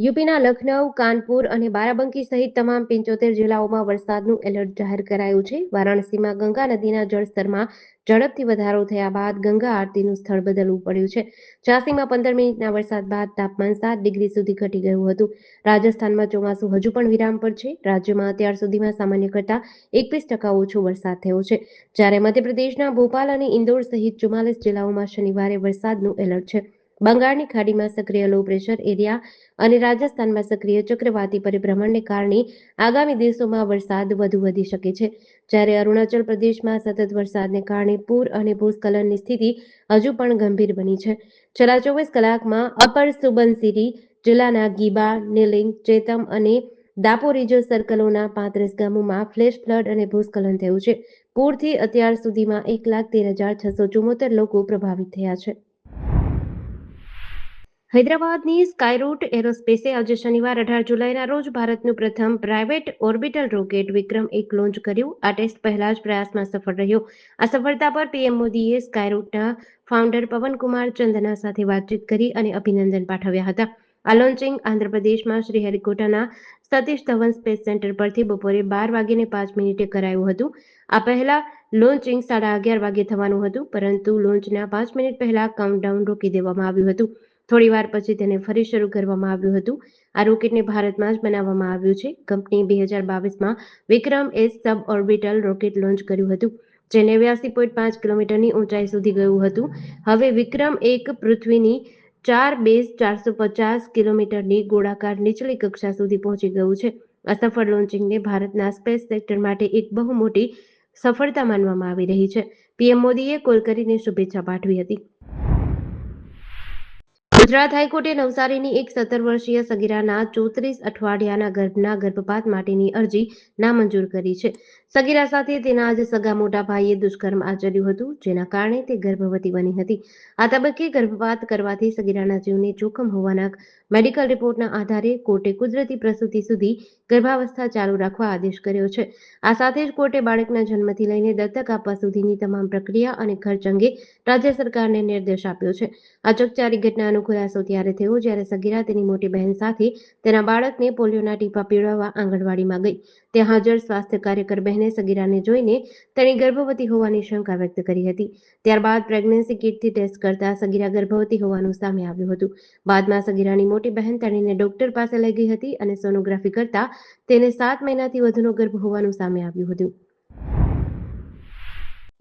યુપીના લખનઉ, કાનપુર અને બારાબંકી સહિત તમામ 75 જિલ્લાઓમાં વરસાદનું એલર્ટ જાહેર કરાયું છે. વારાણસીમાં ગંગા નદીના જળસ્તરમાં ઝડપથી વધારો થયા બાદ ગંગા આરતીનું સ્થળ બદલવું પડ્યું છે. ઝાંસીમાં 15 મિનિટના વરસાદ બાદ તાપમાન 7 ડિગ્રી સુધી ઘટી ગયું હતું. રાજસ્થાનમાં ચોમાસું હજુ પણ વિરામ પર છે. રાજ્યમાં અત્યાર સુધીમાં સામાન્ય કરતાં 21% ઓછો વરસાદ થયો છે. જ્યારે મધ્યપ્રદેશના ભોપાલ અને ઇન્દોર સહિત 44 જિલ્લાઓમાં શનિવારે વરસાદનું એલર્ટ છે. બંગાળની ખાડીમાં સક્રિય લો પ્રેશર એરિયા અને રાજસ્થાનમાં સક્રિય ચક્રવાતી પરિભ્રમણને કારણે આગામી દિવસોમાં વરસાદ વધુ વધી શકે છે. જ્યારે અરુણાચલ પ્રદેશમાં સતત વરસાદને કારણે પૂર અને ભૂસ્ખલનની સ્થિતિ હજુ પણ ગંભીર બની છે. છેલ્લા 24 કલાકમાં અપર સુબનસિરી જિલ્લાના ગીબા, નીલિંગ, ચેતમ અને દાપોરિજો સર્કલોના 35 ગામોમાં ફ્લેશ ફ્લડ અને ભૂસ્ખલન થયું છે. પૂરથી અત્યાર સુધીમાં 1,13,674 લોકો પ્રભાવિત થયા છે. હૈદરાબાદની સ્કાયરૂટ એરોસ્પેસે આજે શનિવાર 18 જુલાઈના રોજ ભારતનું પ્રથમ પ્રાઇવેટ ઓર્બિટલ રોકેટ વિક્રમ-1 લોન્ચ કર્યું. આ ટેસ્ટ પહેલા જ પ્રયાસમાં સફળ રહ્યો. આ સફળતા પર પીએમ મોદીએ સ્કાયરૂટના ફાઉન્ડર પવનકુમાર ચંદના સાથે વાતચીત કરી અને અભિનંદન પાઠવ્યા હતા. આ લોન્ચિંગ આંધ્રપ્રદેશમાં શ્રીહરિકોટાના સતીશ ધવન સ્પેસ સેન્ટર પરથી બપોરે 12:05 કરાયું હતું. આ પહેલા લોન્ચિંગ 11:30 વાગે થવાનું હતું, પરંતુ લોન્ચના 5 મિનિટ પહેલા કાઉન્ટડાઉન રોકી દેવામાં આવ્યું હતું. થોડીવાર પછી તેને ફરી શરૂ કરવામાં આવ્યું હતું. આ રોકેટને ભારતમાં જ બનાવવામાં આવ્યું છે. કંપનીએ 2022માં વિક્રમ-એસ સબ ઓર્બિટલ રોકેટ લોન્ચ કર્યું હતું, જે 89.5 કિલોમીટરની ઊંચાઈ સુધી ગયું હતું. હવે વિક્રમ-1 પૃથ્વીની 4 બેઝ 450 કિલોમીટરની ગોળાકાર નીચલી કક્ષા સુધી પહોંચી ગયું છે. આ સફળ લોન્ચિંગને ભારતના સ્પેસ સેક્ટર માટે એક બહુ મોટી સફળતા માનવામાં આવી રહી છે. પીએમ મોદીએ કોલ કરીને શુભેચ્છા પાઠવી હતી. ગુજરાત હાઈકોર્ટે નવસારીની એક 17 વર્ષીય સગીરાના 34 અઠવાડિયાના ગર્ભના ગર્ભપાત માટેની અરજી નામંજૂર કરી છે. સગીરા સાથે તેના જ સગા મોટા ભાઈએ દુષ્કર્મ આચર્યું હતું, જેના કારણે તે ગર્ભવતી બની હતી. આ તબક્કે ગર્ભપાત કરવાથી સગીરાના જીવને જોખમ હોવાના મેડિકલ રિપોર્ટના આધારે કોર્ટે કુદરતી પ્રસૂતિ સુધી ગર્ભાવસ્થા ચાલુ રાખવા આદેશ કર્યો છે. આ સાથે જ કોર્ટે બાળકના જન્મથી લઈને દત્તક આપવા સુધીની તમામ પ્રક્રિયા અને ખર્ચ અંગે રાજ્ય સરકારને નિર્દેશ આપ્યો છે. આ ચકચારી ઘટનાનો ખુલાસો ત્યારે થયો જ્યારે સગીરા તેની મોટી બહેન સાથે તેના બાળકને પોલિયોના ટીપા પીવડાવવા આંગણવાડીમાં ગઈ. ત્યાં હાજર સ્વાસ્થ્ય કાર્યકર બહેને સગીરાને જોઈને તેની ગર્ભવતી હોવાની શંકા વ્યક્ત કરી હતી. ત્યારબાદ પ્રેગ્નન્સી કિટથી ટેસ્ટ કરતા સગીરા ગર્ભવતી હોવાનું સામે આવ્યું હતું. બાદમાં સગીરાની મોટી બહેન તેણીને ડોક્ટર પાસે લઈ ગઈ હતી અને સોનોગ્રાફી કરતા તેને 7 મહિનાથી વધુનો ગર્ભ હોવાનું સામે આવ્યું હતું.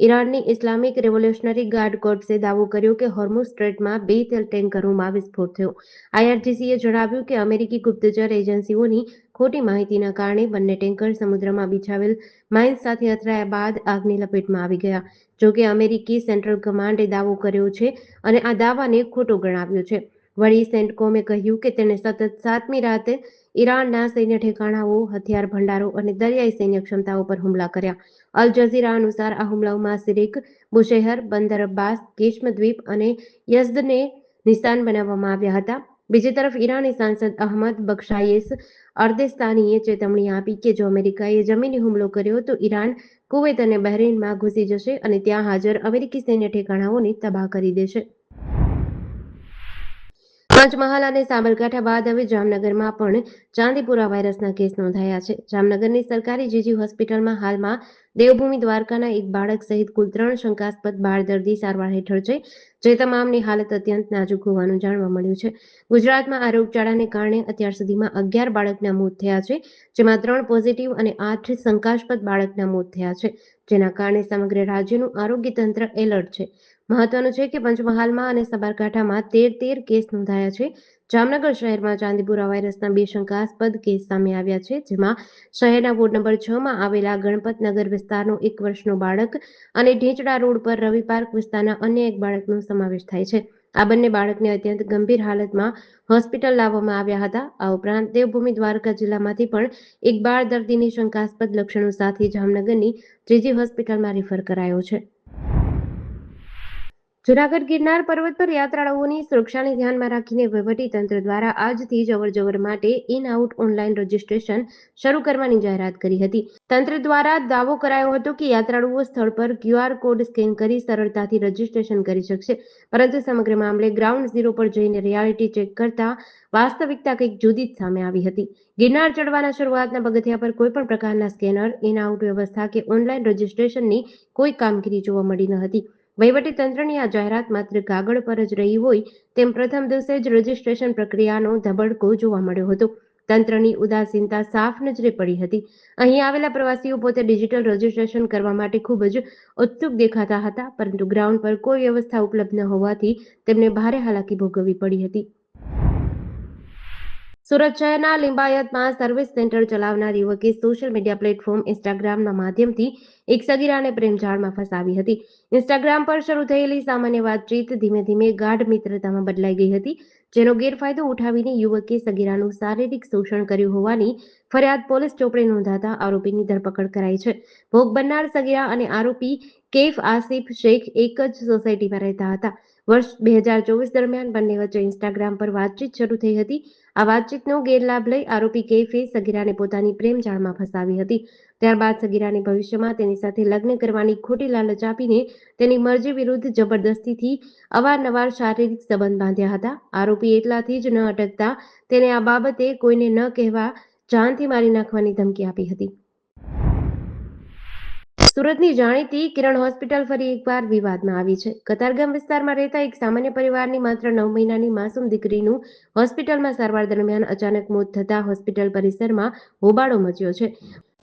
ઈરાનની ઇસ્લામિક રેવોલ્યુશનરી ગાર્ડ કોર્પ્સે દાવો કર્યો કે હોર્મુઝ સ્ટ્રેટમાં 2 તેલ ટેન્કરોમાં વિસ્ફોટ થયો. આઈઆરજીસીએ જણાવ્યું કે અમેરિકી ગુપ્તચર એજન્સીઓની ખોટી માહિતીના કારણે બંને ટેન્કર સમુદ્રમાં બિછાવેલ માઇન્સ સાથે અથડાયા બાદ આગની લપેટમાં આવી ગયા. જોકે અમેરિકી સેન્ટ્રલ કમાન્ડે દાવો કર્યો છે અને આ દાવાને ખોટો ગણાવ્યો છે. વળી સેન્ટકોમે કહ્યું કે તેણે સતત 7મી રાતે ઈરાનના સૈન્ય ઠેકાણાઓ, હથિયાર ભંડારો અને દરિયાઈ સૈન્ય ક્ષમતાઓ પર હુમલા કર્યા. અલ જઝીરા અનુસાર આ હુમલાઓમાં સિરિક, બુશેહર, બંદર અબ્બાસ, કેશ્મ દ્વીપ અને યઝદને નિશાન બનાવવામાં આવ્યા હતા. બીજી તરફ ઈરાની સાંસદ અહમદ બક્ષાયેસ અર્દેસ્તાનીએ ચેતવણી આપી કે જો અમેરિકાએ જમીની હુમલો કર્યો તો ઈરાન કુવૈત અને બહરીનમાં ઘૂસી જશે અને ત્યાં હાજર અમેરિકી સૈન્ય ઠેકાણાઓને તબાહ કરી દેશે. પંચમહાલ અને સાબરકાંઠા બાદ હવે જામનગરમાં પણ ચાંદીપુરા વાયરસના કેસ નોંધાયા છે. જામનગરની સરકારી જીજી હોસ્પિટલમાં હાલમાં દેવભૂમિ દ્વારકાના એક બાળક સહિત કુલ 3 શંકાસ્પદ બાળ દર્દી સારવાર હેઠળ છે, જે તમામની હાલત અત્યંત નાજુક હોવાનું જાણવા મળ્યું છે. ગુજરાતમાં આ રોગચાળાને કારણે અત્યાર સુધીમાં 11 બાળકના મોત થયા છે, જેમાં 3 પોઝિટિવ અને 8 શંકાસ્પદ બાળકના મોત થયા છે, જેના કારણે સમગ્ર રાજ્યનું આરોગ્ય તંત્ર એલર્ટ છે. મહત્વનું છે કે પંચમહાલમાં અને સાબરકાંઠામાં 13 કેસ નોંધાયા છે. જામનગર શહેરમાં ચાંદીપુરા વાયરસના 2 શંકાસ્પદ કેસ સામે આવ્યા છે, જેમાં શહેરના વોર્ડ નંબર 6માં આવેલા ગણપતનગર વિસ્તારનો 1 વર્ષનો બાળક અને ઢીંચડા રોડ પર રવિ પાર્ક વિસ્તારના અન્ય એક બાળકનો સમાવેશ થાય છે. આ બંને બાળકને અત્યંત ગંભીર હાલતમાં હોસ્પિટલ લાવવામાં આવ્યા હતા. આ ઉપરાંત દેવભૂમિ દ્વારકા જિલ્લામાંથી પણ એક બાળ દર્દીની શંકાસ્પદ લક્ષણો સાથે જામનગરની જીજી હોસ્પિટલમાં રિફર કરાયો છે. જૂનાગઢ ગિરનાર પર્વત પર યાત્રાળુઓની સુરક્ષાને ધ્યાનમાં રાખીને વહીવટીતંત્ર દ્વારા આજથી જ અવરજવર માટે ઇન આઉટ ઓનલાઈન રજીસ્ટ્રેશન શરૂ કરવાની જાહેરાત કરી હતી. તંત્ર દ્વારા દાવો કરાયો હતો કે યાત્રાળુઓ સ્થળ પર QR કોડ સ્કેન કરી સરળતાથી રજીસ્ટ્રેશન કરી શકશે, પરંતુ સમગ્ર મામલે ગ્રાઉન્ડ ઝીરો પર જઈને રિયાલિટી ચેક કરતા વાસ્તવિકતા કંઈક જુદી જ સામે આવી હતી. ગિરનાર ચડવાના શરૂઆતના પગથિયા પર કોઈ પણ પ્રકારના સ્કેનર, ઇન આઉટ વ્યવસ્થા કે ઓનલાઈન રજીસ્ટ્રેશનની કોઈ કામગીરી જોવા મળી ન હતી. વહીવટીતંત્રની આ જાહેરાત માત્ર કાગળ પર જ રહી હોય તેમ પ્રથમ દિવસે જ રજીસ્ટ્રેશન પ્રક્રિયાનો ધબડકો જોવા મળ્યો હતો. તંત્રની ઉદાસીનતા સાફ નજરે પડી હતી. અહીં આવેલા પ્રવાસીઓ પોતે ડિજિટલ રજીસ્ટ્રેશન કરવા માટે ખૂબ જ ઉત્સુક દેખાતા હતા, પરંતુ ગ્રાઉન્ડ પર કોઈ વ્યવસ્થા ઉપલબ્ધ ન હોવાથી તેમને ભારે હાલાકી ભોગવવી પડી હતી. સુરત શહેરના લિંબાયતમાં સર્વિસ સેન્ટર ચલાવનાર યુવકે સોશિયલ મીડિયા પ્લેટફોર્મ ઇન્સ્ટાગ્રામના માધ્યમથી એક સગીરાને પ્રેમજાળમાં ફસાવી હતી. ઇન્સ્ટાગ્રામ પર શરૂ થયેલી સામાન્ય વાતચીત ધીમે ધીમે ગાઢ મિત્રતામાં બદલાઈ ગઈ હતી, જેનો ગેરફાયદો ઉઠાવીને યુવકે સગીરાનું શારીરિક શોષણ કર્યું હોવાની ફરિયાદ પોલીસ ચોપડે નોંધાતા આરોપીની ધરપકડ કરાઈ છે. ભોગ બનનાર સગીરા અને આરોપી કૈફ આસિફ શેખ એક જ સોસાયટીમાં રહેતા હતા. વર્ષ 2024 દરમિયાન બંને વચ્ચે ઇન્સ્ટાગ્રામ પર વાતચીત શરૂ થઈ હતી. આ વાતચીતનો ગેરલાભ લઈ આરોપી કૈફે સગીરાને પોતાની પ્રેમજાળમાં ફસાવી હતી. ત્યારબાદ સગીરાને ભવિષ્યમાં તેની સાથે લગ્ન કરવાની ખોટી લાલચ આપીને તેની મરજી વિરુદ્ધ જબરદસ્તીથી અવારનવાર શારીરિક સંબંધ બાંધ્યા હતા. આરોપી એટલાથી જ ન અટકતા તેને આ બાબતે કોઈને ન કહેવા જાનથી મારી નાખવાની ધમકી આપી હતી. સુરતની જાણીતી કિરણ હોસ્પિટલ ફરી એકવાર વિવાદમાં આવી છે. કતારગામ વિસ્તારમાં રહેતા એક સામાન્ય પરિવારની માત્ર 9 મહિનાની માસૂમ દીકરીનું હોસ્પિટલમાં સારવાર દરમિયાન અચાનક મોત થતા હોસ્પિટલ પરિસરમાં હોબાળો મચ્યો છે.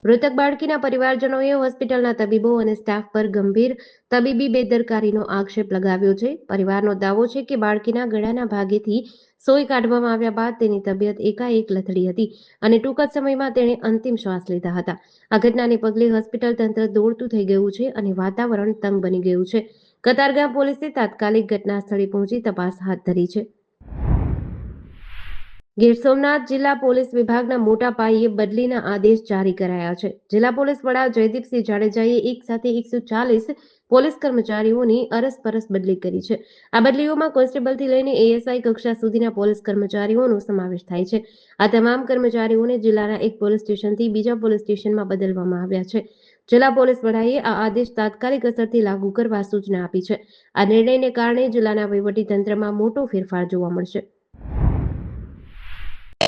મૃતક બાળકીના પરિવારજનોએ હોસ્પિટલના તબીબો અને સ્ટાફ પર ગંભીર તબીબી બેદરકારીનો આક્ષેપ લગાવ્યો છે. પરિવારનો દાવો છે કે બાળકીના ગળાના ભાગેથી સોય કાઢવામાં આવ્યા બાદ તેની તબિયત એકાએક લથડી હતી અને ટૂંક જ સમયમાં તેણે અંતિમ શ્વાસ લીધા હતા. આ ઘટનાને પગલે હોસ્પિટલ તંત્ર દોડતું થઈ ગયું છે અને વાતાવરણ તંગ બની ગયું છે. કતારગામ પોલીસે તાત્કાલિક ઘટના સ્થળે પહોંચી તપાસ હાથ ધરી છે. ગીર સોમનાથ જિલ્લા પોલીસ વિભાગના મોટા પાયે બદલીના આદેશ જારી કરાયા છે. જિલ્લા પોલીસ વડા જયદીપસિંહ જાડેજાએ એક સાથે 140 પોલીસ કર્મચારીઓની અરસપરસ બદલી કરી છે. આ બદલીઓમાં કોન્સ્ટેબલથી લઈને ASI કક્ષા સુધીના પોલીસ કર્મચારીઓનો સમાવેશ થાય છે. આ તમામ કર્મચારીઓને જિલ્લાના એક પોલીસ સ્ટેશનથી બીજા પોલીસ સ્ટેશનમાં બદલવામાં આવ્યા છે. જિલ્લા પોલીસ વડાએ આ આદેશ તાત્કાલિક અસરથી લાગુ કરવા સૂચના આપી છે. આ નિર્ણયને કારણે જિલ્લાના વહીવટીતંત્રમાં મોટો ફેરફાર જોવા મળશે.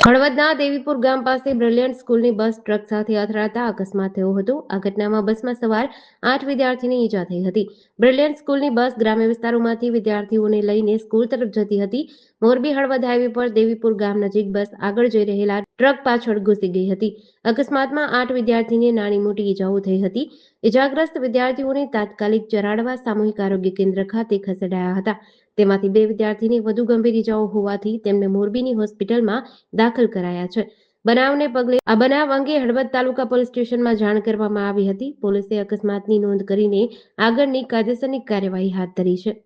હળવદના દેવીપુર ગામ પાસે બ્રિલિયન્ટ સ્કૂલની બસ ટ્રક સાથે અથડાતા અકસ્માત થયો હતો. આ ઘટનામાં બસમાં સવાર 8 વિદ્યાર્થીને ઈજા થઈ હતી. બ્રિલિયન્ટ સ્કૂલની બસ ગ્રામ્ય વિસ્તારોમાંથી વિદ્યાર્થીઓને લઈને સ્કૂલ તરફ જતી હતી. મોરબી હળવદ હાઈવે પર દેવીપુર ગામ નજીક બસ આગળ જઈ રહેલા ટ્રક પાછળ ઘૂસી ગઈ હતી. અકસ્માતમાં 8 વિદ્યાર્થીને નાની મોટી ઈજાઓ થઈ હતી. ઈજાગ્રસ્ત વિદ્યાર્થીઓને તાત્કાલિક ચરાડવા સામૂહિક આરોગ્ય કેન્દ્ર ખાતે ખસેડાયા હતા. તેમાંથી 2 વિદ્યાર્થીને વધુ ગંભીર ઈજાઓ હોવાથી તેમને મોરબીની હોસ્પિટલમાં દાખલ કરાયા છે. આ બનાવ અંગે હળવદ તાલુકા પોલીસ સ્ટેશનમાં જાણ કરવામાં આવી હતી. પોલીસે અકસ્માતની નોંધ કરીને આગળની કાયદેસરની કાર્યવાહી હાથ ધરી છે.